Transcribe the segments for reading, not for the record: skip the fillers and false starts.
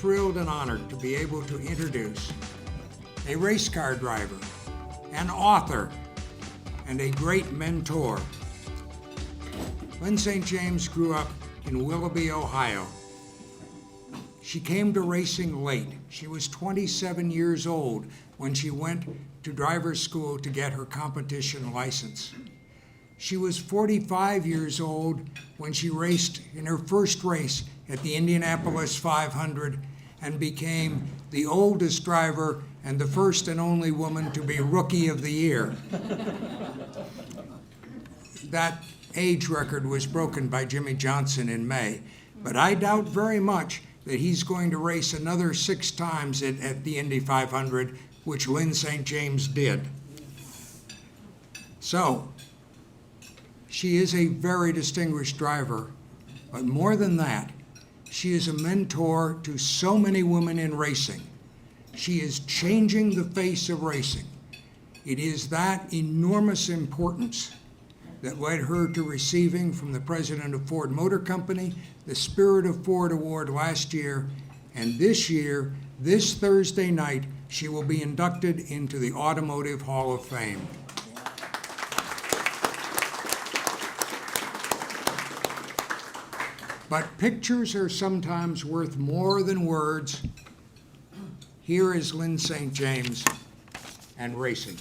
thrilled and honored to be able to introduce a race car driver, an author, and a great mentor. Lyn St. James grew up in Willoughby, Ohio. She came to racing late. She was 27 years old when she went to driver's school to get her competition license. She was 45 years old when she raced in her first race at the Indianapolis 500 and became the oldest driver and the first and only woman to be Rookie of the Year. That age record was broken by Jimmy Johnson in May, but I doubt very much that he's going to race another 6 times at the Indy 500, which Lyn St. James did. So, she is a very distinguished driver, but more than that, she is a mentor to so many women in racing. She is changing the face of racing. It is that enormous importance that led her to receiving from the president of Ford Motor Company the Spirit of Ford Award last year, and this year, this Thursday night, she will be inducted into the Automotive Hall of Fame. But pictures are sometimes worth more than words. Here is Lyn St. James and racing.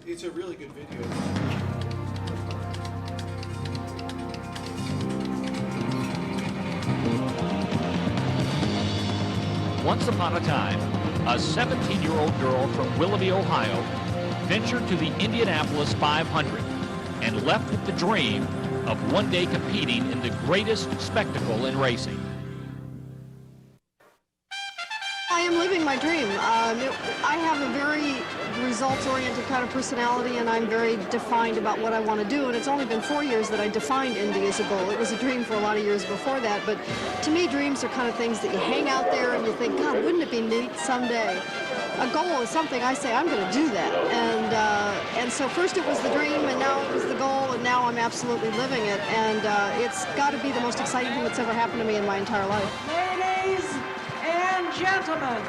It's a really good video. Once upon a time, a 17-year-old girl from Willoughby, Ohio, ventured to the Indianapolis 500 and left with the dream of one day competing in the greatest spectacle in racing. I am living my dream. I have a very results-oriented kind of personality, and I'm very defined about what I want to do, and it's only been 4 years that I defined Indy as a goal. It was a dream for a lot of years before that, but to me, dreams are kind of things that you hang out there and you think, God, wouldn't it be neat someday? A goal is something I say, I'm going to do that, and so first it was the dream, and now it was the goal, and now I'm absolutely living it, and it's got to be the most exciting thing that's ever happened to me in my entire life. Ladies and gentlemen,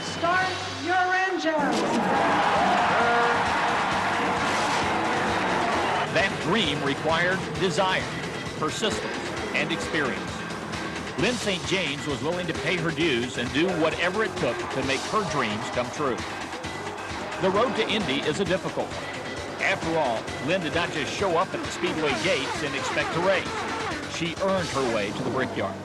start your engines. That dream required desire, persistence, and experience. Lyn St. James was willing to pay her dues and do whatever it took to make her dreams come true. The road to Indy is a difficult one. After all, Lyn did not just show up at the Speedway gates and expect to race. She earned her way to the Brickyard.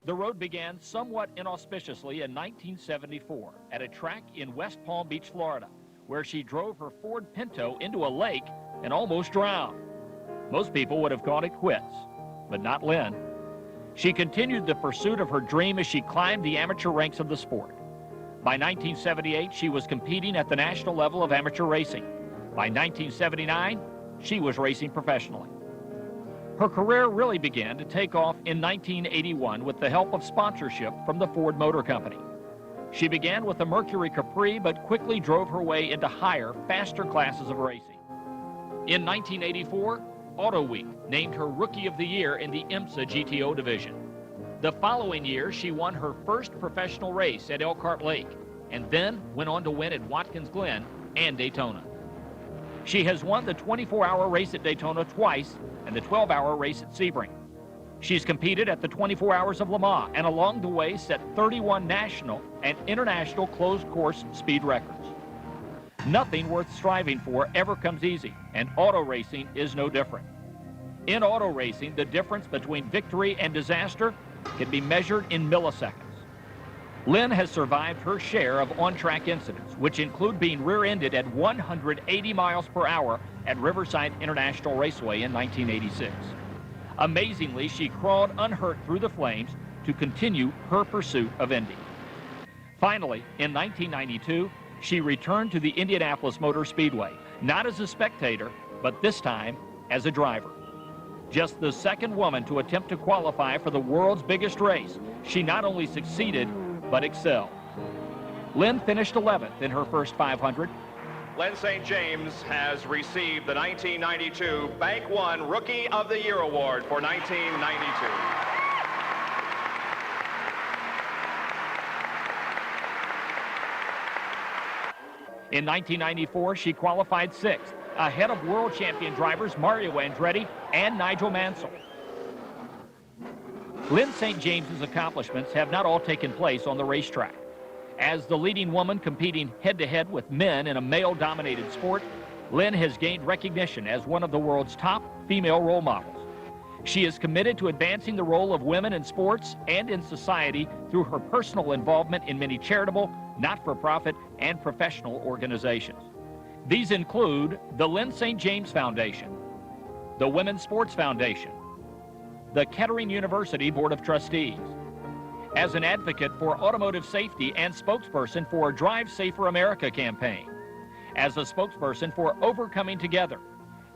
The road began somewhat inauspiciously in 1974 at a track in West Palm Beach, Florida, where she drove her Ford Pinto into a lake and almost drowned. Most people would have called it quits, but not Lyn. She continued the pursuit of her dream as she climbed the amateur ranks of the sport. By 1978, she was competing at the national level of amateur racing. By 1979, she was racing professionally. Her career really began to take off in 1981 with the help of sponsorship from the Ford Motor Company. She began with the Mercury Capri, but quickly drove her way into higher, faster classes of racing. In 1984, Auto Week named her Rookie of the Year in the IMSA GTO division. The following year, she won her first professional race at Elkhart Lake, and then went on to win at Watkins Glen and Daytona. She has won the 24-hour race at Daytona twice and the 12-hour race at Sebring. She's competed at the 24 Hours of Le Mans and along the way set 31 national and international closed course speed records. Nothing worth striving for ever comes easy, and auto racing is no different. In auto racing, the difference between victory and disaster can be measured in milliseconds. Lyn has survived her share of on-track incidents, which include being rear-ended at 180 miles per hour at Riverside International Raceway in 1986. Amazingly, she crawled unhurt through the flames to continue her pursuit of Indy. Finally, in 1992, she returned to the Indianapolis Motor Speedway, not as a spectator, but this time as a driver. Just the second woman to attempt to qualify for the world's biggest race, she not only succeeded, but excelled. Lyn finished 11th in her first 500. Lyn St. James has received the 1992 Bank One Rookie of the Year Award for 1992. In 1994, she qualified 6th, ahead of world champion drivers Mario Andretti and Nigel Mansell. Lyn St. James's accomplishments have not all taken place on the racetrack. As the leading woman competing head-to-head with men in a male-dominated sport, Lyn has gained recognition as one of the world's top female role models. She is committed to advancing the role of women in sports and in society through her personal involvement in many charitable, not-for-profit, and professional organizations. These include the Lyn St. James Foundation, the Women's Sports Foundation, the Kettering University Board of Trustees. As an advocate for automotive safety and spokesperson for Drive Safer America campaign, as a spokesperson for Overcoming Together,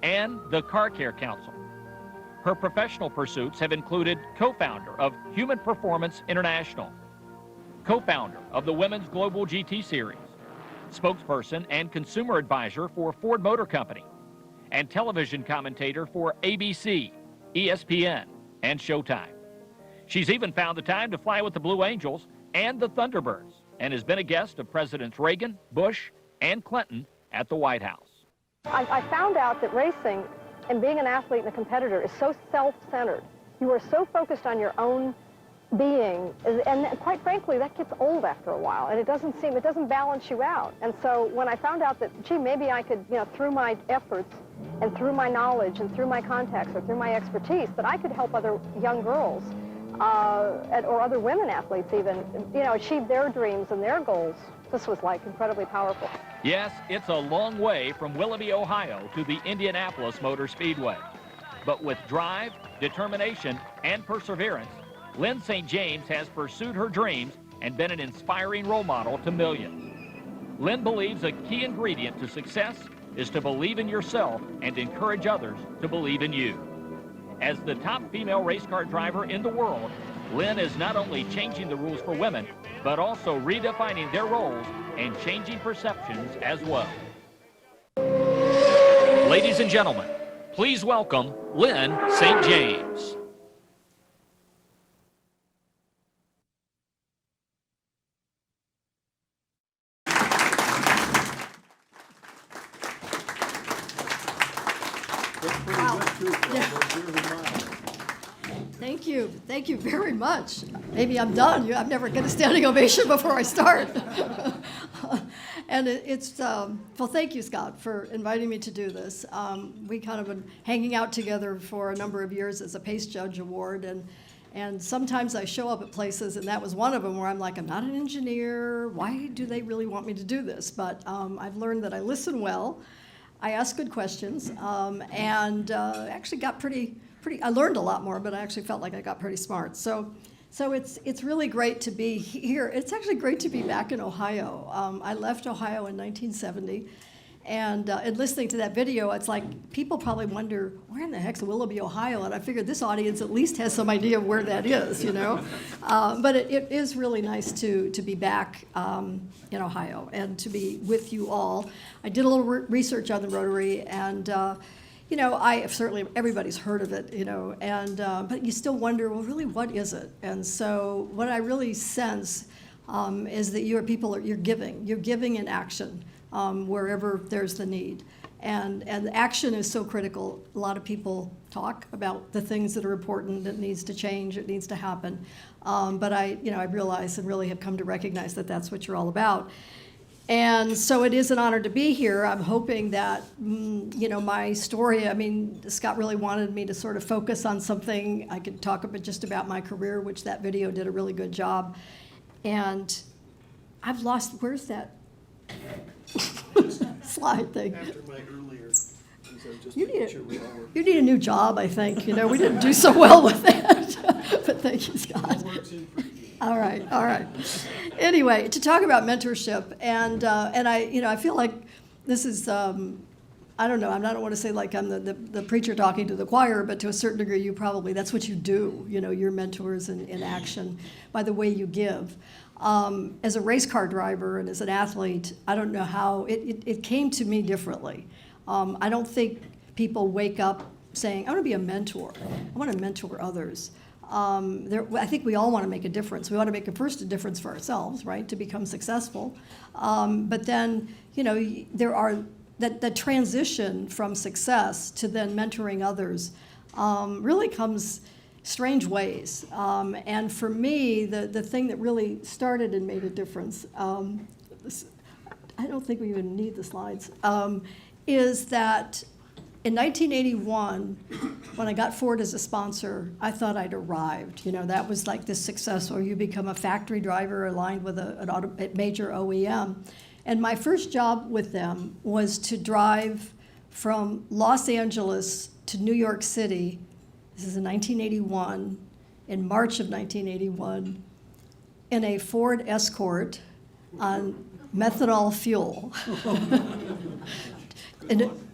and the Car Care Council. Her professional pursuits have included co-founder of Human Performance International, co-founder of the Women's Global GT Series, spokesperson and consumer advisor for Ford Motor Company, and television commentator for ABC, ESPN, and Showtime. She's even found the time to fly with the Blue Angels and the Thunderbirds, and has been a guest of Presidents Reagan, Bush, and Clinton at the White House. I found out that racing and being an athlete and a competitor is so self-centered. You are so focused on your own being, and quite frankly, that gets old after a while, and it doesn't balance you out. And so when I found out that, gee, maybe I could, through my efforts and through my knowledge and through my contacts or through my expertise, that I could help other young girls or other women athletes even, achieve their dreams and their goals. This was like incredibly powerful. Yes, it's a long way from Willoughby, Ohio to the Indianapolis Motor Speedway. But with drive, determination, and perseverance, Lyn St. James has pursued her dreams and been an inspiring role model to millions. Lyn believes a key ingredient to success is to believe in yourself and encourage others to believe in you. As the top female race car driver in the world, Lyn is not only changing the rules for women, but also redefining their roles and changing perceptions as well. Ladies and gentlemen, please welcome Lyn St. James. Thank you very much. Maybe I'm done. I'm never going to standing ovation before I start. And well, thank you, Scott, for inviting me to do this. We kind of been hanging out together for a number of years as a Pace Judge Award, and sometimes I show up at places, and that was one of them where I'm like, I'm not an engineer. Why do they really want me to do this? But I've learned that I listen well, I ask good questions, and actually got I learned a lot more, but I actually felt like I got pretty smart. So it's really great to be here. It's actually great to be back in Ohio. I left Ohio in 1970, and listening to that video, it's like people probably wonder, where in the heck's Willoughby, Ohio? And I figured this audience at least has some idea of where that is, But it is really nice to be back in Ohio and to be with you all. I did a little research on the Rotary, and I certainly, everybody's heard of it, but you still wonder, well, really, what is it? And so what I really sense is that you're giving in action wherever there's the need. And action is so critical. A lot of people talk about the things that are important, that needs to change, it needs to happen. But I realize and really have come to recognize that that's what you're all about. And so it is an honor to be here. I'm hoping that, my story, Scott really wanted me to sort of focus on something. I could talk just about my career, which that video did a really good job. And I've lost, where's that slide thing? After my earlier, just You making sure we all were. You need a new job, I think. We didn't do so well with that. But thank you, Scott. All right. Anyway, to talk about mentorship, and I feel like this is, I don't know, I don't want to say like I'm the preacher talking to the choir, but to a certain degree, that's what you do, your mentors in action by the way you give. As a race car driver and as an athlete, I don't know how, it came to me differently. I don't think people wake up saying, I want to be a mentor. I want to mentor others. I think we all want to make a difference. We want to make a difference for ourselves, right, to become successful. But then, there are that transition from success to then mentoring others really comes strange ways. And for me, the thing that really started and made a difference, I don't think we even need the slides, is that in 1981, when I got Ford as a sponsor, I thought I'd arrived. That was like this success where you become a factory driver aligned with a major OEM. And my first job with them was to drive from Los Angeles to New York City. This is in 1981, in March of 1981, in a Ford Escort on methanol fuel.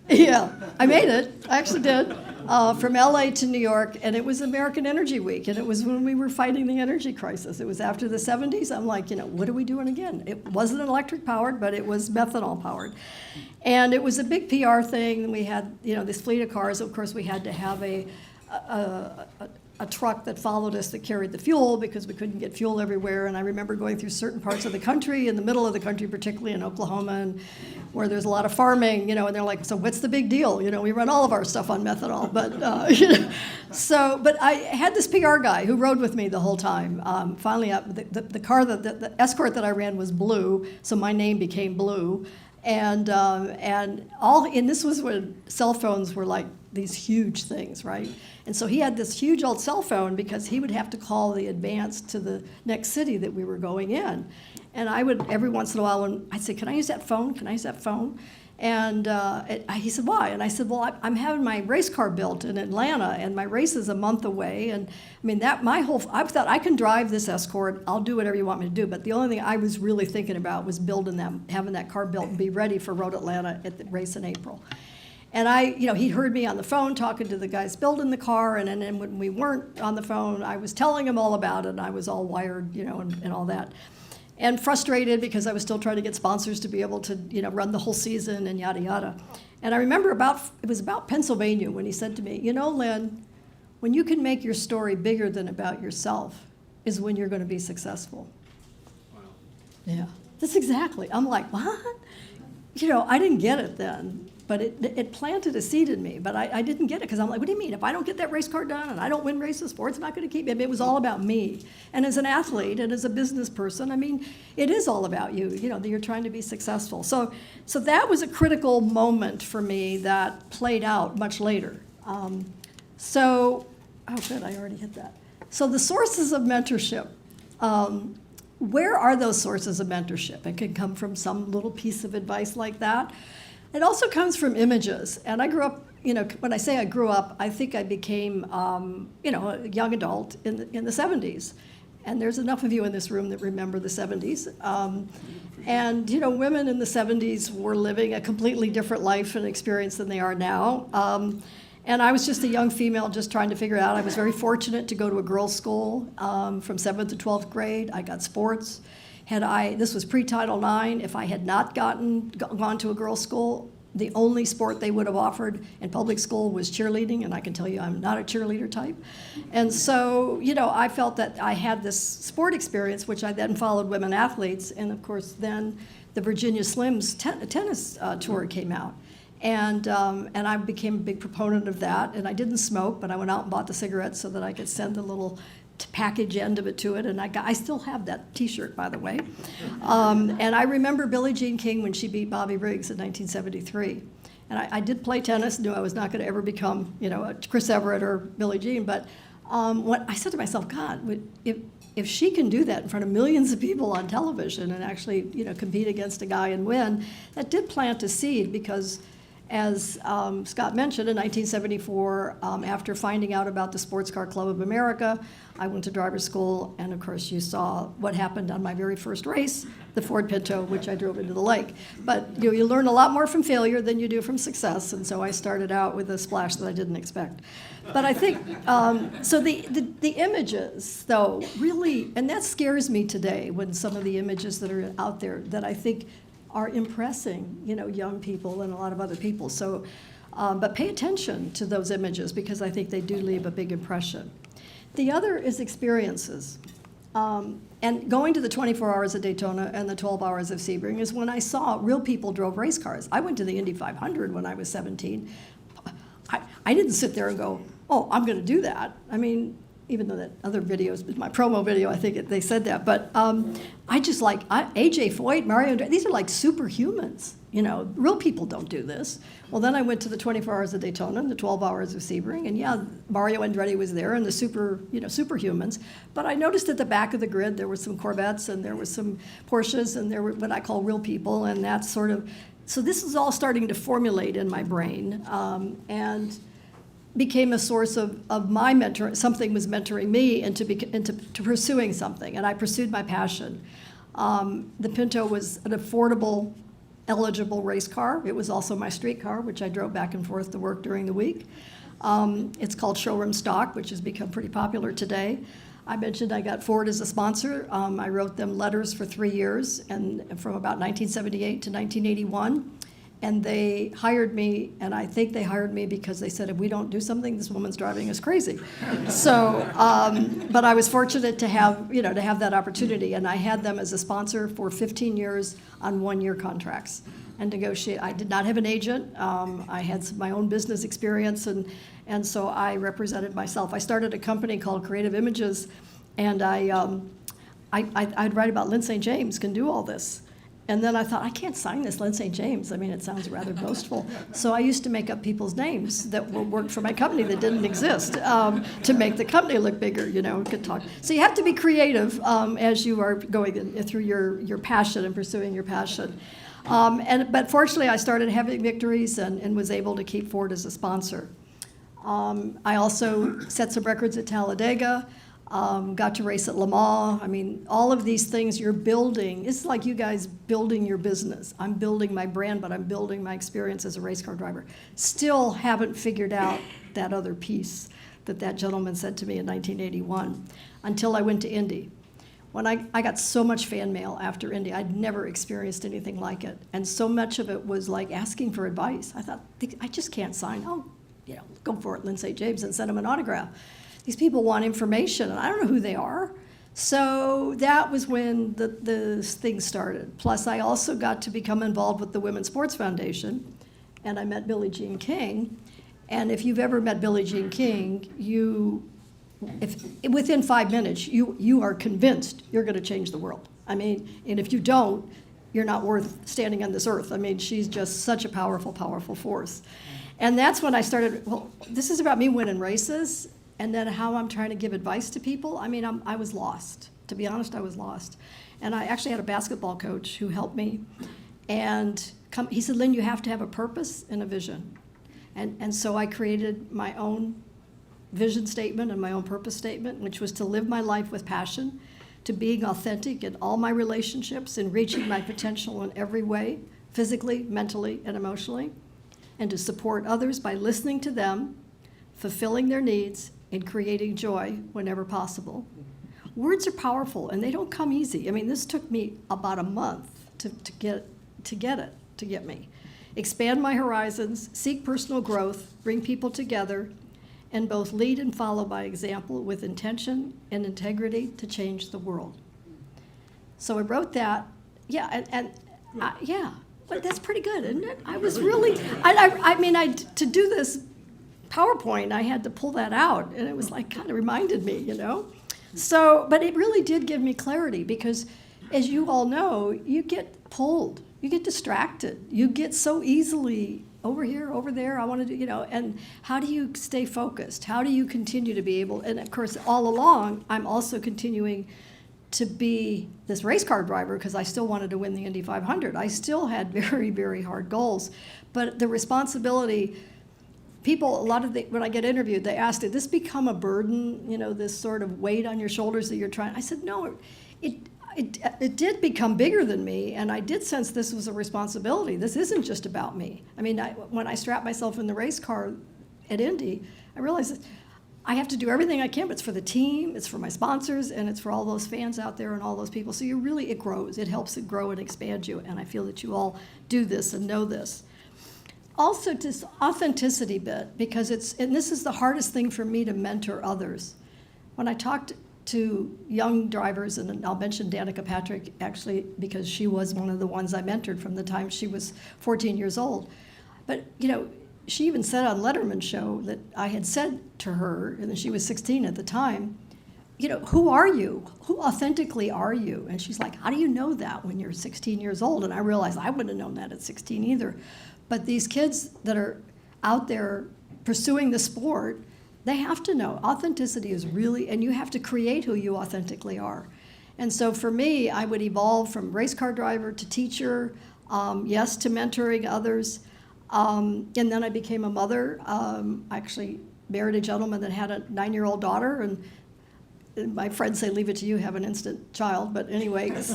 Yeah, I made it. I actually did. From LA to New York, and it was American Energy Week, and it was when we were fighting the energy crisis. It was after the 70s. I'm like, what are we doing again? It wasn't electric powered, but it was methanol powered. And it was a big PR thing. We had, this fleet of cars. Of course, we had to have a truck that followed us that carried the fuel because we couldn't get fuel everywhere. And I remember going through certain parts of the country, in the middle of the country, particularly in Oklahoma, and where there's a lot of farming, and they're like, so what's the big deal? We run all of our stuff on methanol. But, but I had this PR guy who rode with me the whole time. Finally, the car, the Escort that I ran was blue, so my name became Blue. And this was when cell phones were like these huge things, right? And so he had this huge old cell phone because he would have to call the advance to the next city that we were going in. And I would, every once in a while, when I'd say, can I use that phone? Can I use that phone? And he said, why? And I said, well, I'm having my race car built in Atlanta, and my race is a month away. And I mean, I thought, I can drive this Escort, I'll do whatever you want me to do. But the only thing I was really thinking about was having that car built and be ready for Road Atlanta at the race in April. And he heard me on the phone talking to the guys building the car, and then when we weren't on the phone, I was telling him all about it, and I was all wired, and all that. And frustrated because I was still trying to get sponsors to be able to, run the whole season and yada, yada. And I remember it was about Pennsylvania when he said to me, Lyn, when you can make your story bigger than about yourself is when you're going to be successful. Wow. Yeah, that's exactly. I'm like, what? I didn't get it then. But it planted a seed in me, but I didn't get it because I'm like, what do you mean? If I don't get that race car done and I don't win races, Ford's not going to keep me. I mean, it was all about me. And as an athlete and as a business person, I mean, it is all about you. You're trying to be successful. So that was a critical moment for me that played out much later. Oh, good, I already hit that. So the sources of mentorship. Where are those sources of mentorship? It can come from some little piece of advice like that. It also comes from images. And I grew up, when I say I grew up, I think I became, a young adult in the 70s. And there's enough of you in this room that remember the 70s. And women in the 70s were living a completely different life and experience than they are now. And I was just a young female just trying to figure it out. I was very fortunate to go to a girls' school from 7th to 12th grade. I got sports. This was pre-Title IX, if I had not gone to a girls' school, the only sport they would have offered in public school was cheerleading, and I can tell you I'm not a cheerleader type. And so, I felt that I had this sport experience, which I then followed women athletes, and of course then the Virginia Slims tennis tour came out. And I became a big proponent of that, and I didn't smoke, but I went out and bought the cigarettes so that I could send a little package end of it to it, and I still have that T-shirt, by the way. And I remember Billie Jean King when she beat Bobby Riggs in 1973. And I did play tennis, knew I was not going to ever become, a Chris Everett or Billie Jean, but what I said to myself, God, if she can do that in front of millions of people on television and actually, compete against a guy and win, that did plant a seed because as Scott mentioned, in 1974, after finding out about the Sports Car Club of America, I went to driver's school, and of course you saw what happened on my very first race, the Ford Pinto, which I drove into the lake. But you learn a lot more from failure than you do from success, and so I started out with a splash that I didn't expect. But I think, so the images, though, really, and that scares me today, when some of the images that are out there that I think are impressing, young people and a lot of other people. So, but pay attention to those images, because I think they do leave a big impression. The other is experiences. And going to the 24 Hours of Daytona and the 12 Hours of Sebring is when I saw real people drove race cars. I went to the Indy 500 when I was 17. I didn't sit there and go, oh, I'm going to do that. I mean, even though that other video is my promo video, I think they said that. But I just like A.J. Foyt, Mario Andretti, these are like superhumans. Real people don't do this. Well, then I went to the 24 Hours of Daytona and the 12 Hours of Sebring, and yeah, Mario Andretti was there and the superhumans. But I noticed at the back of the grid there were some Corvettes and there were some Porsches and there were what I call real people, and that's sort of, so this is all starting to formulate in my brain, and became a source of my mentor. Something was mentoring me into pursuing something, and I pursued my passion. The Pinto was an affordable, eligible race car. It was also my street car, which I drove back and forth to work during the week. It's called showroom stock, which has become pretty popular today. I mentioned I got Ford as a sponsor. I wrote them letters for 3 years, and from about 1978 to 1981. And they hired me, and I think they hired me because they said, if we don't do something, this woman's driving us crazy. So, but I was fortunate to have that opportunity, and I had them as a sponsor for 15 years on 1-year contracts and negotiate. I did not have an agent. I had my own business experience, and so I represented myself. I started a company called Creative Images, and I'd write about Lyn St. James can do all this. And then I thought, I can't sign this Lyn St. James. I mean, it sounds rather boastful. So I used to make up people's names that worked for my company that didn't exist to make the company look bigger, could talk. So you have to be creative as you are going through your passion and pursuing your passion. But fortunately, I started having victories and was able to keep Ford as a sponsor. I also set some records at Talladega. Got to race at Le Mans. I mean, all of these things you're building. It's like you guys building your business. I'm building my brand, but I'm building my experience as a race car driver. Still haven't figured out that other piece that gentleman said to me in 1981 until I went to Indy. When I got so much fan mail after Indy, I'd never experienced anything like it. And so much of it was like asking for advice. I thought, I just can't sign. Oh, go for it, Lyn St. James, and send him an autograph. These people want information, and I don't know who they are. So that was when the thing started. Plus, I also got to become involved with the Women's Sports Foundation, and I met Billie Jean King. And if you've ever met Billie Jean King, within 5 minutes, you are convinced you're going to change the world. I mean, and if you don't, you're not worth standing on this earth. I mean, she's just such a powerful, powerful force. And that's when I started, well, this is about me winning races, and then how I'm trying to give advice to people. I mean, I was lost. To be honest, I was lost. And I actually had a basketball coach who helped me. And he said, Lyn, you have to have a purpose and a vision. And so I created my own vision statement and my own purpose statement, which was to live my life with passion, to being authentic in all my relationships and reaching my potential in every way, physically, mentally, and emotionally, and to support others by listening to them, fulfilling their needs, and creating joy whenever possible. Words are powerful, and they don't come easy. I mean, this took me about a month to get me. Expand my horizons, seek personal growth, bring people together, and both lead and follow by example with intention and integrity to change the world. So I wrote that, but that's pretty good, isn't it? I was really, to do this PowerPoint, I had to pull that out, and it was like kind of reminded me, So, but it really did give me clarity because, as you all know, you get pulled, you get distracted, you get so easily over here, over there, I want to do, and how do you stay focused? How do you continue to be able, and of course, all along, I'm also continuing to be this race car driver because I still wanted to win the Indy 500. I still had very, very hard goals. But the responsibility, people, when I get interviewed, they ask, did this become a burden, this sort of weight on your shoulders that you're trying? I said, no, it did become bigger than me, and I did sense this was a responsibility. This isn't just about me. I mean, when I strapped myself in the race car at Indy, I realized that I have to do everything I can, but it's for the team, it's for my sponsors, and it's for all those fans out there and all those people. So it grows. It helps it grow and expand you, and I feel that you all do this and know this. Also, this authenticity bit, because and this is the hardest thing for me to mentor others. When I talked to young drivers, and I'll mention Danica Patrick, actually, because she was one of the ones I mentored from the time she was 14 years old. But, she even said on Letterman's show that I had said to her, and she was 16 at the time, who are you? Who authentically are you? And she's like, how do you know that when you're 16 years old? And I realized I wouldn't have known that at 16 either. But these kids that are out there pursuing the sport, they have to know. Authenticity is really, and you have to create who you authentically are. And so for me, I would evolve from race car driver to teacher, yes, to mentoring others. And then I became a mother. I actually married a gentleman that had a 9-year-old daughter, and my friends say, leave it to you, have an instant child. But anyways,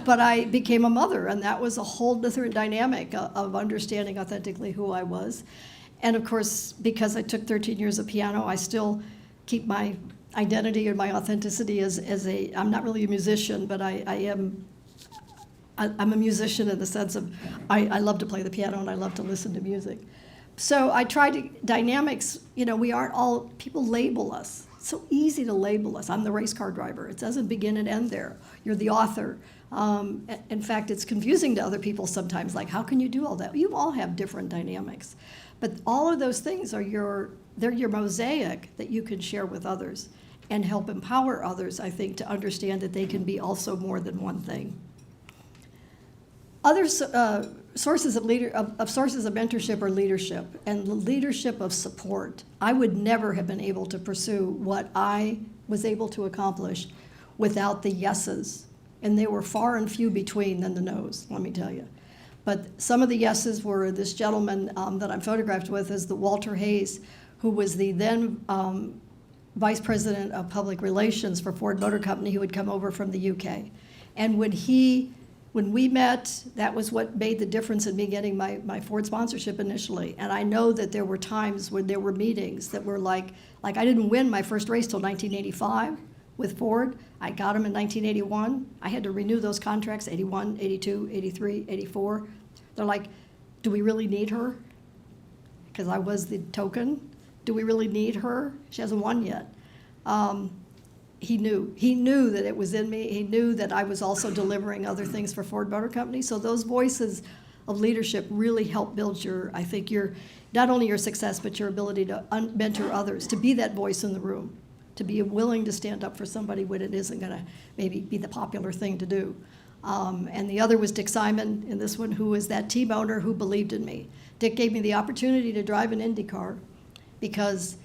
but I became a mother, and that was a whole different dynamic of understanding authentically who I was. And of course, because I took 13 years of piano, I still keep my identity and my authenticity I'm not really a musician, but I'm a musician in the sense of I love to play the piano and I love to listen to music. So I try to, dynamics, we aren't all, people label us. It's so easy to label us. I'm the race car driver. It doesn't begin and end there. You're the author. In fact, it's confusing to other people sometimes, like, how can you do all that? You all have different dynamics. But all of those things they're your mosaic that you can share with others and help empower others, I think, to understand that they can be also more than one thing. Other sources of mentorship are leadership, and the leadership of support. I would never have been able to pursue what I was able to accomplish without the yeses, and they were far and few between than the no's, let me tell you. But some of the yeses were this gentleman that I'm photographed with is the Walter Hayes, who was the then Vice President of Public Relations for Ford Motor Company, who had come over from the UK. And when we met, that was what made the difference in me getting my Ford sponsorship initially. And I know that there were times when there were meetings that were like I didn't win my first race till 1985 with Ford. I got them in 1981. I had to renew those contracts, 81, 82, 83, 84. They're like, do we really need her? Because I was the token. Do we really need her? She hasn't won yet. He knew that it was in me. He knew that I was also delivering other things for Ford Motor Company. So those voices of leadership really help build not only your success, but your ability to mentor others, to be that voice in the room, to be willing to stand up for somebody when it isn't gonna maybe be the popular thing to do. And the other was Dick Simon in this one, who was that team owner who believed in me. Dick gave me the opportunity to drive an Indy car because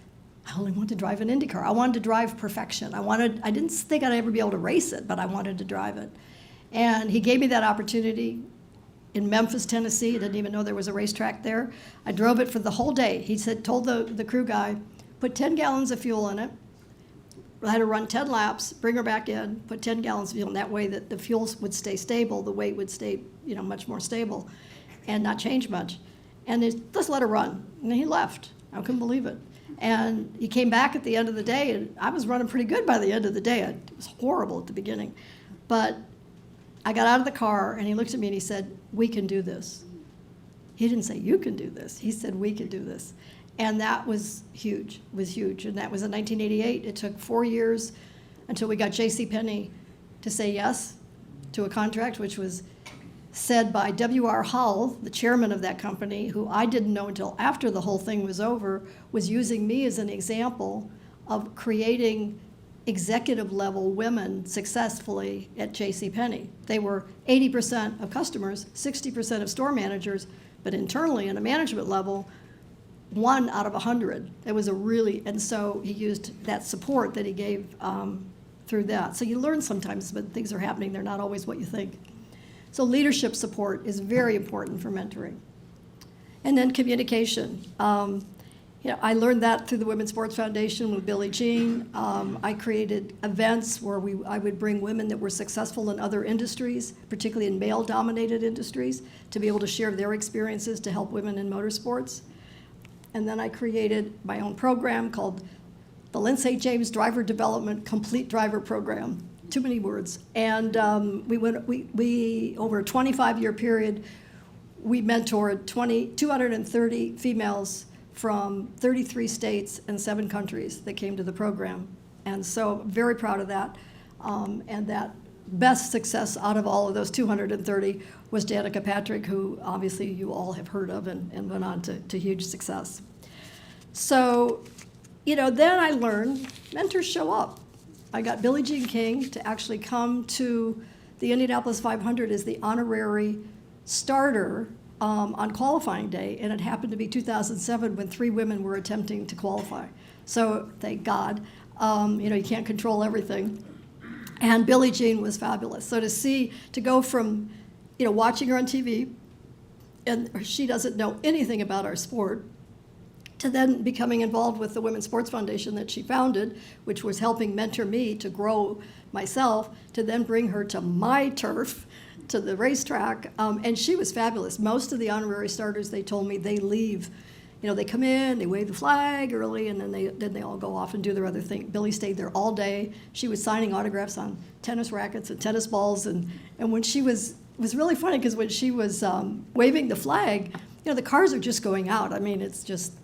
I only wanted to drive an Indy car. I wanted to drive perfection. I didn't think I'd ever be able to race it, but I wanted to drive it. And he gave me that opportunity in Memphis, Tennessee. I didn't even know there was a racetrack there. I drove it for the whole day. He told the crew guy, put 10 gallons of fuel in it. I had to run 10 laps, bring her back in, put 10 gallons of fuel, and that way that the fuel would stay stable, the weight would stay, much more stable and not change much. And just let her run. And he left. I couldn't believe it. And he came back at the end of the day, and I was running pretty good by the end of the day. It was horrible at the beginning. But I got out of the car, and he looked at me and he said, we can do this. He didn't say, you can do this. He said, we can do this. And that was huge, And that was in 1988. It took 4 years until we got JCPenney to say yes to a contract, which was said by W.R. Hull, the chairman of that company, who I didn't know until after the whole thing was over, was using me as an example of creating executive-level women successfully at JCPenney. They were 80% of customers, 60% of store managers, but internally, in a management level, 1 out of 100. It was and so he used that support that he gave through that. So you learn sometimes when things are happening, they're not always what you think. So leadership support is very important for mentoring. And then communication. I learned that through the Women's Sports Foundation with Billie Jean. I created events where I would bring women that were successful in other industries, particularly in male-dominated industries, to be able to share their experiences to help women in motorsports. And then I created my own program called the Lyn St. James Driver Development Complete Driver Program. Too many words. And we over a 25-year period, we mentored 230 females from 33 states and 7 countries that came to the program. And so I'm very proud of that. And that best success out of all of those 230 was Danica Patrick, who obviously you all have heard of and went on to huge success. So, then I learned mentors show up. I got Billie Jean King to actually come to the Indianapolis 500 as the honorary starter on qualifying day, and it happened to be 2007 when 3 women were attempting to qualify. So thank God, you can't control everything. And Billie Jean was fabulous. So to go from, watching her on TV, and she doesn't know anything about our sport, to then becoming involved with the Women's Sports Foundation that she founded, which was helping mentor me to grow myself, to then bring her to my turf, to the racetrack, and she was fabulous. Most of the honorary starters, they told me, they leave. They come in, they wave the flag early, and then they all go off and do their other thing. Billie stayed there all day. She was signing autographs on tennis rackets and tennis balls, and when she was, it was really funny because when she was waving the flag, the cars are just going out. I mean, it's just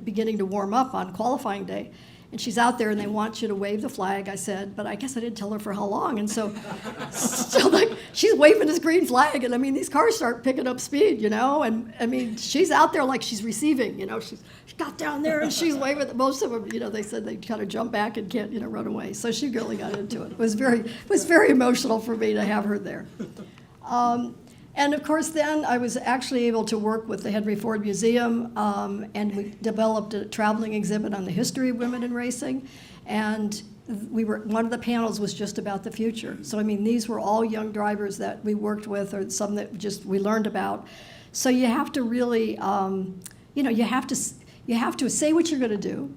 beginning to warm up on qualifying day. And she's out there and they want you to wave the flag. I said, but I guess I didn't tell her for how long. And so she's waving this green flag. And I mean, these cars start picking up speed, And I mean, she's out there like she's receiving, she got down there and she's waving. Most of them, they said they kind of jump back and can't, run away. So she really got into it. It was very emotional for me to have her there. And of course, then I was actually able to work with the Henry Ford Museum, and we developed a traveling exhibit on the history of women in racing. And one of the panels was just about the future. So I mean, these were all young drivers that we worked with, or some that just we learned about. So you have to really, you have to say what you're going to do,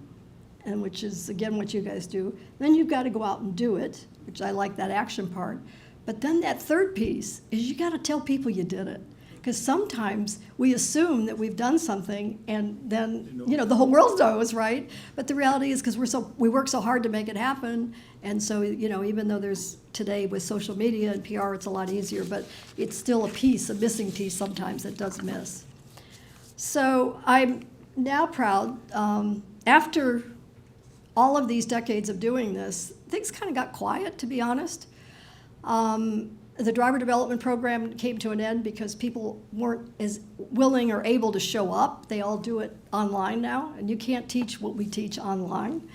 and which is again what you guys do. Then you've got to go out and do it, which I like that action part. But then that third piece is you got to tell people you did it. Because sometimes we assume that we've done something and then, the whole world knows, right? But the reality is because we work so hard to make it happen. And so, even though there's today with social media and PR, it's a lot easier, but it's still a missing piece sometimes that does miss. So I'm now proud, after all of these decades of doing this, things kind of got quiet, to be honest. The driver development program came to an end because people weren't as willing or able to show up. They all do it online now, and you can't teach what we teach online.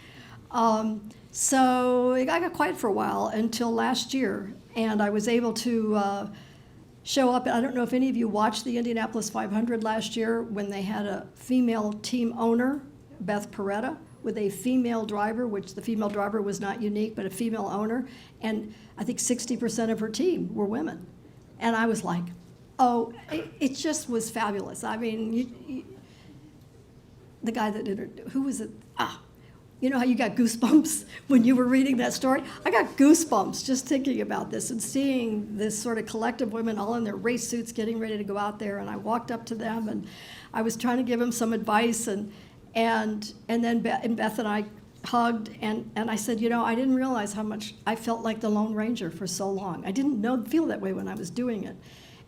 So I got quiet for a while until last year, and I was able to show up. I don't know if any of you watched the Indianapolis 500 last year when they had a female team owner, Beth Peretta, with a female driver, which the female driver was not unique, but a female owner. And I think 60% of her team were women. And I was like, oh, it just was fabulous. I mean, the guy that did it, who was it? You know how you got goosebumps when you were reading that story? I got goosebumps just thinking about this and seeing this sort of collective women all in their race suits getting ready to go out there. And I walked up to them and I was trying to give them some advice, and then Beth and I hugged, and I said, I didn't realize how much I felt like the Lone Ranger for so long. I didn't feel that way when I was doing it.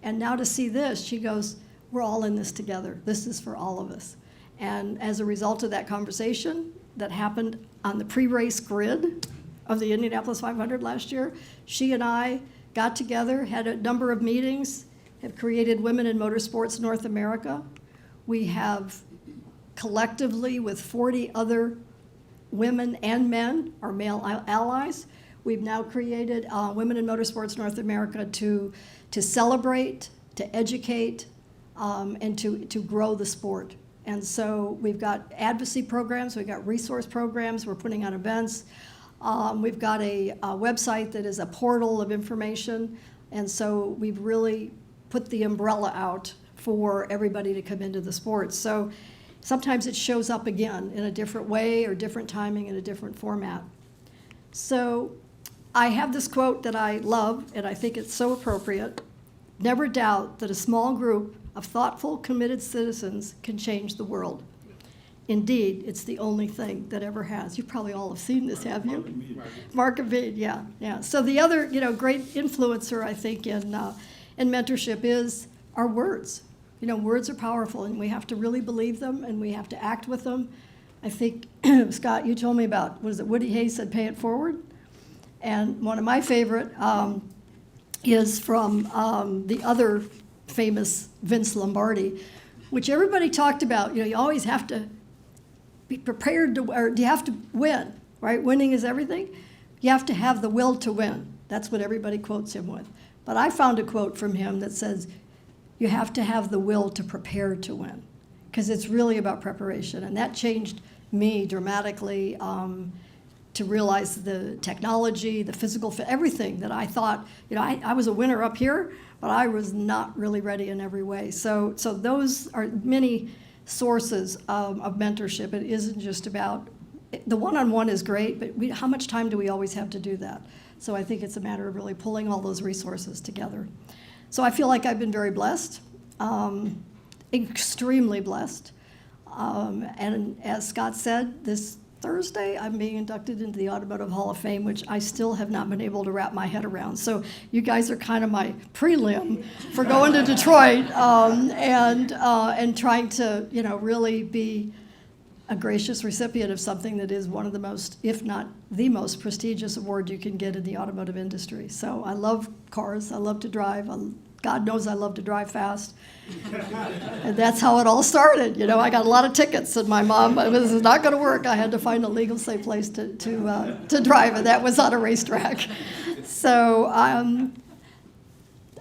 And now to see this, she goes, we're all in this together. This is for all of us. And as a result of that conversation that happened on the pre-race grid of the Indianapolis 500 last year, she and I got together, had a number of meetings, have created Women in Motorsports North America. We have collectively, with 40 other women and men, our male allies, we've now created Women in Motorsports North America to celebrate, to educate, and to grow the sport. And so we've got advocacy programs, we've got resource programs, we're putting on events. We've got a website that is a portal of information, and so we've really put the umbrella out for everybody to come into the sports. So sometimes it shows up again in a different way or different timing in a different format. So I have this quote that I love, and I think it's so appropriate. Never doubt that a small group of thoughtful, committed citizens can change the world. Indeed, it's the only thing that ever has. You probably all have seen this, have you? Mark and Mead, yeah. So the other, great influencer, I think, in mentorship is our words. Words are powerful, and we have to really believe them, and we have to act with them. I think, Scott, you told me about, Woody Hayes said, pay it forward? And one of my favorite is from the other famous Vince Lombardi, which everybody talked about. You always have to be prepared to, or you have to win, right? Winning is everything. You have to have the will to win. That's what everybody quotes him with. But I found a quote from him that says, you have to have the will to prepare to win, because it's really about preparation. And that changed me dramatically to realize the technology, the physical, everything that I thought, I was a winner up here, but I was not really ready in every way. So those are many sources of mentorship. It isn't just about, the one-on-one is great, but how much time do we always have to do that? So I think it's a matter of really pulling all those resources together. So I feel like I've been very blessed, extremely blessed. And as Scott said, this Thursday, I'm being inducted into the Automotive Hall of Fame, which I still have not been able to wrap my head around. So you guys are kind of my prelim for going to Detroit and trying to, really be a gracious recipient of something that is one of the most, if not the most prestigious award you can get in the automotive industry. So I love cars. I love to drive. God knows I love to drive fast. And that's how it all started. I got a lot of tickets, and my mom, this is not going to work. I had to find a legal safe place to drive, and that was on a racetrack. So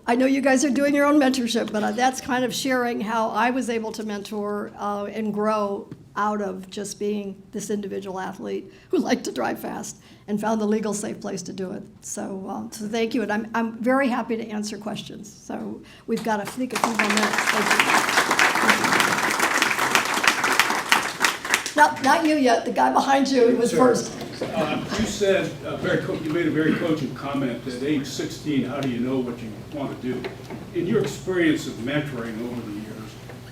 I know you guys are doing your own mentorship, but that's kind of sharing how I was able to mentor and grow out of just being this individual athlete who liked to drive fast and found the legal safe place to do it. So thank you, and I'm very happy to answer questions. So we've got, I think, a few more minutes. Thank you. Not you yet. The guy behind you was first. You said, you made a very cogent comment that age 16, how do you know what you want to do? In your experience of mentoring over the years,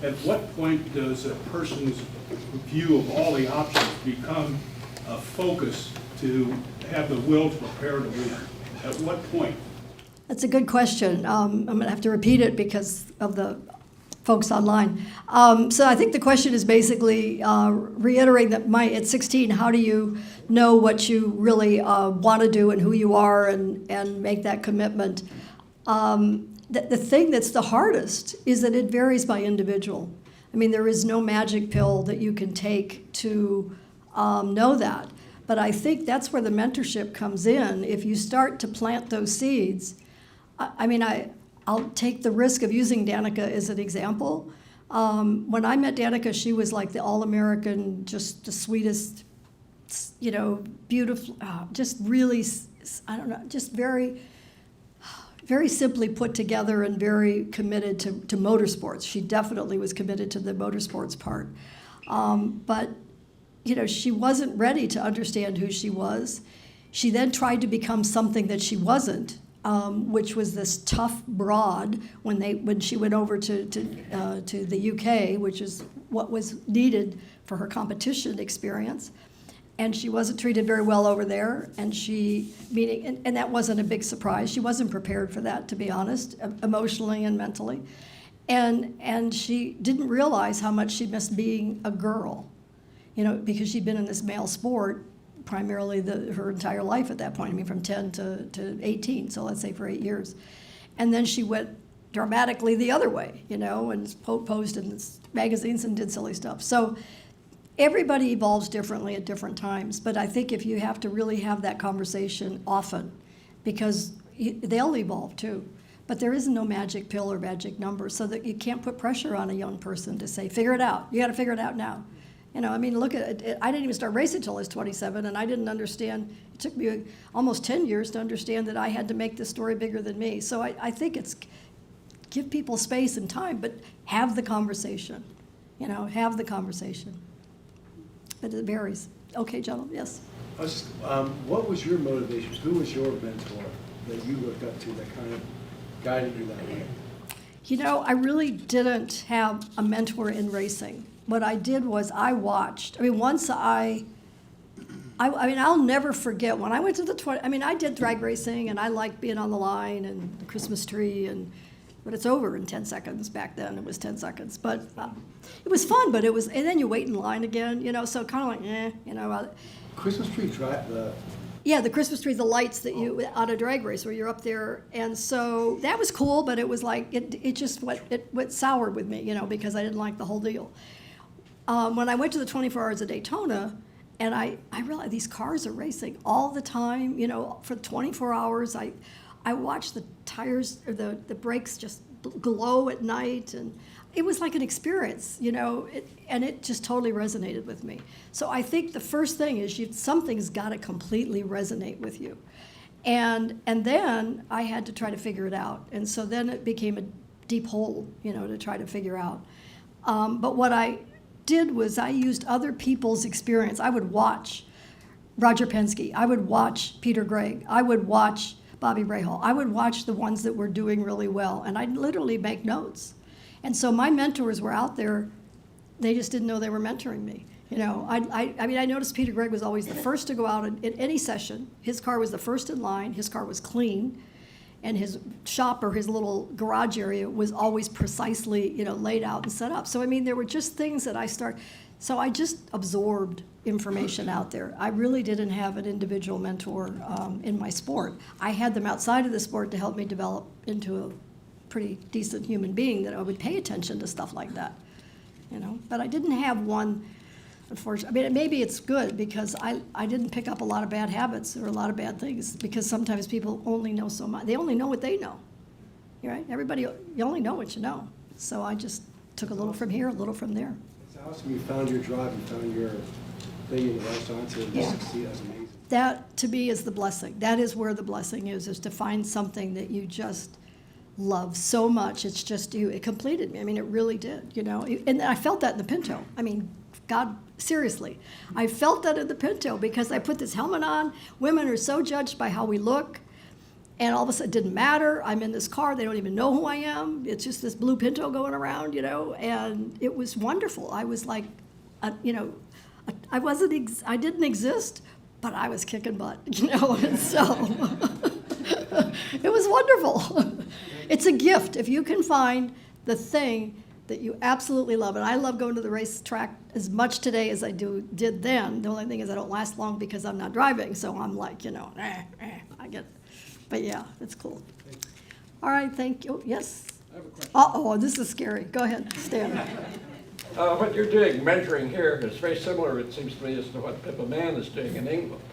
at what point does a person's view of all the options become a focus to have the will to prepare to win? At what point? That's a good question. I'm going to have to repeat it because of the folks online. So I think the question is basically reiterating that at 16, how do you know what you really want to do and who you are and make that commitment? The thing that's the hardest is that it varies by individual. I mean, there is no magic pill that you can take to know that. But I think that's where the mentorship comes in. If you start to plant those seeds, I'll take the risk of using Danica as an example. When I met Danica, she was like the all-American, just the sweetest, beautiful, just really, just very, very simply put together and very committed to motorsports. She definitely was committed to the motorsports part. But she wasn't ready to understand who she was. She then tried to become something that she wasn't, which was this tough broad when she went over to the UK, which is what was needed for her competition experience. And she wasn't treated very well over there, and that wasn't a big surprise. She wasn't prepared for that, to be honest, emotionally and mentally. And she didn't realize how much she missed being a girl, because she'd been in this male sport primarily her entire life at that point. From 10 to 18, so let's say for 8 years. And then she went dramatically the other way, and posed in magazines and did silly stuff. So everybody evolves differently at different times, but I think if you have to really have that conversation often, because they'll evolve too. But there is no magic pill or magic number, so that you can't put pressure on a young person to say, figure it out. You got to figure it out now. You know, I mean, look at it. I didn't even start racing until I was 27, and I didn't understand. It took me almost 10 years to understand that I had to make this story bigger than me. So I think it's give people space and time, but have the conversation. You know, have the conversation. But it varies. Okay, gentlemen, yes. I was just, what was your motivation? Who was your mentor that you looked up to that kind of guided you that way? You know, I really didn't have a mentor in racing. What I did was I watched. I mean, once I mean, I'll never forget when I went to the 20. I mean, I did drag racing, and I liked being on the line and the Christmas tree, but it's over in 10 seconds. Back then, it was 10 seconds. But it was fun, but it was, and then you wait in line again, you know, so kind of like, you know. Christmas tree drive, Yeah, the Christmas tree, the lights that you, on a drag race where you're up there. And so that was cool, but it was like, it just went sour with me, you know, because I didn't like the whole deal. When I went to the 24 Hours of Daytona, and I realized these cars are racing all the time, you know, for 24 hours. I watched the tires, or the brakes just glow at night, and it was like an experience, you know, and it just totally resonated with me. So I think the first thing is something's got to completely resonate with you. And then I had to try to figure it out. And so then it became a deep hole, you know, to try to figure out. But what I did was I used other people's experience. I would watch Roger Penske. I would watch Peter Gregg. I would watch Bobby Rahal. I would watch the ones that were doing really well, and I'd literally make notes. And so my mentors were out there. They just didn't know they were mentoring me. You know, I mean, I noticed Peter Gregg was always the first to go out in any session. His car was the first in line. His car was clean. And his shop or his little garage area was always precisely, you know, laid out and set up. So, I mean, there were just things that so I just absorbed information out there. I really didn't have an individual mentor in my sport. I had them outside of the sport to help me develop into a pretty decent human being that I would pay attention to stuff like that, you know. But I didn't have one, unfortunately. I mean, maybe it's good because I didn't pick up a lot of bad habits or a lot of bad things, because sometimes people only know so much. They only know what they know, right? Everybody, you only know what you know. So I just took a little from here, a little from there. It's awesome. You found your drive, you found your thing in the restaurant to succeed. That's amazing. That, to me, is the blessing. That is where the blessing is to find something that you just love so much. It's just you. It completed me. I mean, it really did, you know. And I felt that in the Pinto. I mean, God, seriously. I felt that in the Pinto because I put this helmet on. Women are so judged by how we look. And all of a sudden, it didn't matter. I'm in this car. They don't even know who I am. It's just this blue Pinto going around, you know. And it was wonderful. I was like, you know, I didn't exist, but I was kicking butt, you know. And so it was wonderful. It's a gift. If you can find the thing that you absolutely love, and I love going to the racetrack as much today as I did then. The only thing is I don't last long because I'm not driving, so I'm like, you know, I get it. But yeah, it's cool. All right, thank you. Yes? I have a question. Uh-oh, this is scary. Go ahead, Stan. What you're doing, mentoring here, is very similar, it seems to me, as to what Pippa Mann is doing in England.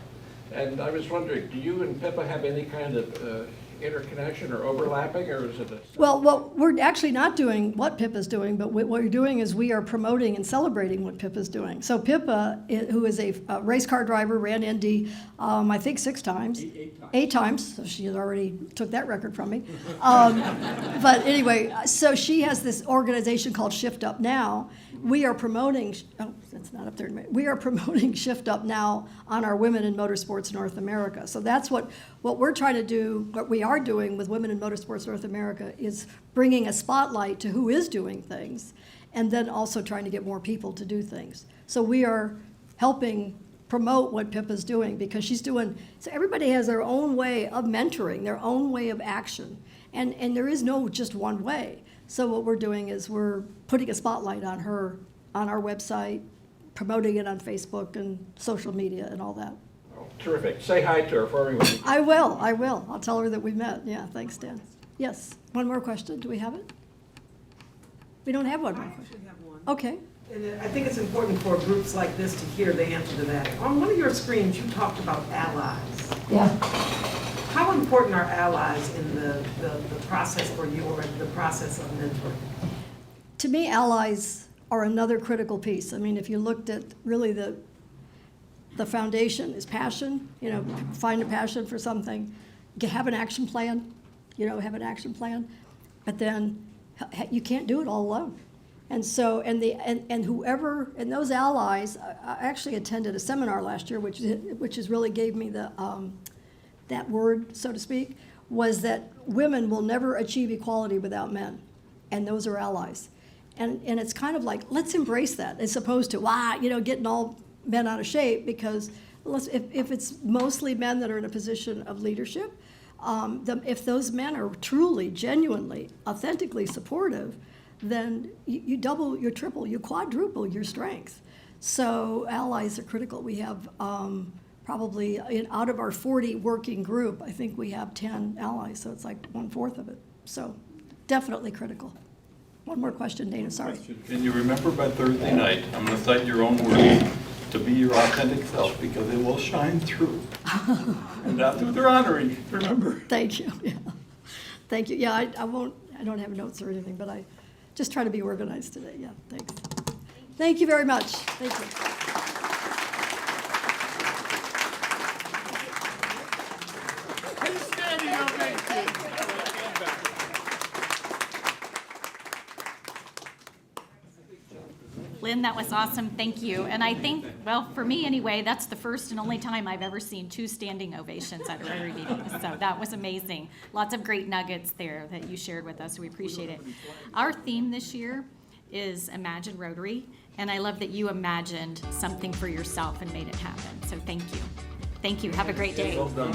And I was wondering, do you and Pippa have any kind of interconnection or overlapping, or is it a... Well, we're actually not doing what Pippa's doing, but what we're doing is we are promoting and celebrating what Pippa's doing. So Pippa, who is a race car driver, ran Indy, I think 6 times. 8 times. So she already took that record from me. But anyway, so she has this organization called Shift Up Now. We are promoting, that's not up there. We are promoting Shift Up Now on our Women in Motorsports North America. So that's what we're trying to do, what we are doing with Women in Motorsports North America is bringing a spotlight to who is doing things, and then also trying to get more people to do things. So we are helping promote what Pippa's doing because she's doing, so everybody has their own way of mentoring, their own way of action, and there is no just one way. So what we're doing is we're putting a spotlight on her on our website, promoting it on Facebook and social media and all that. Oh, terrific. Say hi to her for me. I will. I'll tell her that we met. Yeah, thanks, Dan. Yes, one more question. Do we have it? We don't have one more question. I actually have one. Okay. And I think it's important for groups like this to hear the answer to that. On one of your screens, you talked about allies. Yeah. How important are allies in the process for you, or the process of mentoring? To me, allies are another critical piece. I mean, if you looked at really the foundation is passion, you know, find a passion for something, have an action plan, you know, have an action plan, but then you can't do it all alone. And so, and whoever, and those allies, I actually attended a seminar last year, which has really gave me the, that word, so to speak, was that women will never achieve equality without men, and those are allies. And it's kind of like, let's embrace that, as opposed to, you know, getting all men out of shape, because if it's mostly men that are in a position of leadership, if those men are truly, genuinely, authentically supportive, then you double, you triple, you quadruple your strength. So allies are critical. We have probably, out of our 40 working group, I think we have 10 allies, so it's like 1/4 of it. So definitely critical. One more question, Dana, sorry. Can you remember by Thursday night, I'm going to cite your own words, to be your authentic self, because it will shine through. And that's what they're honoring, remember. Thank you, yeah. Thank you. Yeah, I don't have notes or anything, but I just try to be organized today. Yeah, thanks. Thank you very much. Thank you. Lyn, that was awesome, thank you. And I think, well, for me anyway, that's the first and only time I've ever seen 2 standing ovations at a Rotary meeting. So that was amazing. Lots of great nuggets there that you shared with us, we appreciate it. Our theme this year is Imagine Rotary, and I love that you imagined something for yourself and made it happen. So thank you. Thank you, have a great day. Well done.